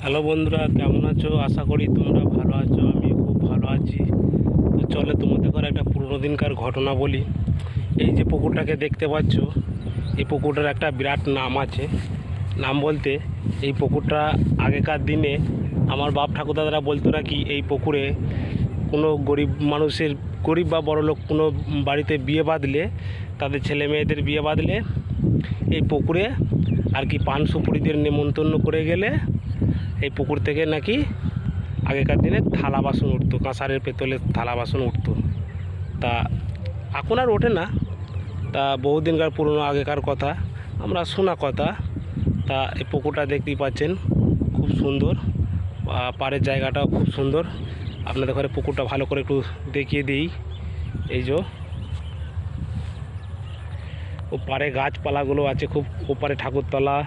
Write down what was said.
Hello বন্ধুরা, কেমন আছো? আশা করি তোমরা ভালো আছো। আমি খুব ভালো আছি। তো চলে তোমাদের ঘরে একটা পুরনো দিনকার ঘটনা বলি। এই যে পুকুরটাকে দেখতে পাচ্ছ, এই পুকুরটার একটা বিরাট নাম আছে। নাম বলতে এই পুকুরটা আগেকার দিনে আমার বাপ ঠাকুরদাদারা বলতো নাকি এই পুকুরে কোনো গরিব মানুষের, গরিব বা বড়লোক কোনো বাড়িতে বিয়ে বাঁধলে, তাদের ছেলে মেয়েদের বিয়ে বাঁধলে এই পুকুরে আর কি পান সুপুরিদের নেমন্তন্ন করে গেলে এই পুকুর থেকে নাকি আগেকার দিনে থালা বাসন উঠতো, কাঁসারের পেতলের থালা বাসন উঠতো। তা এখন আর ওঠে না। তা বহুদিনকার পুরনো আগেকার কথা, আমরা শোনা কথা। তা এই পুকুরটা দেখতেই পাচ্ছেন, খুব সুন্দর। পাড়ের জায়গাটাও খুব সুন্দর। আপনাদের ঘরে পুকুরটা ভালো করে একটু দেখিয়ে দিই। এই যে ও পাড়ে গাছপালাগুলো আছে, খুব ওপারে ঠাকুরতলা,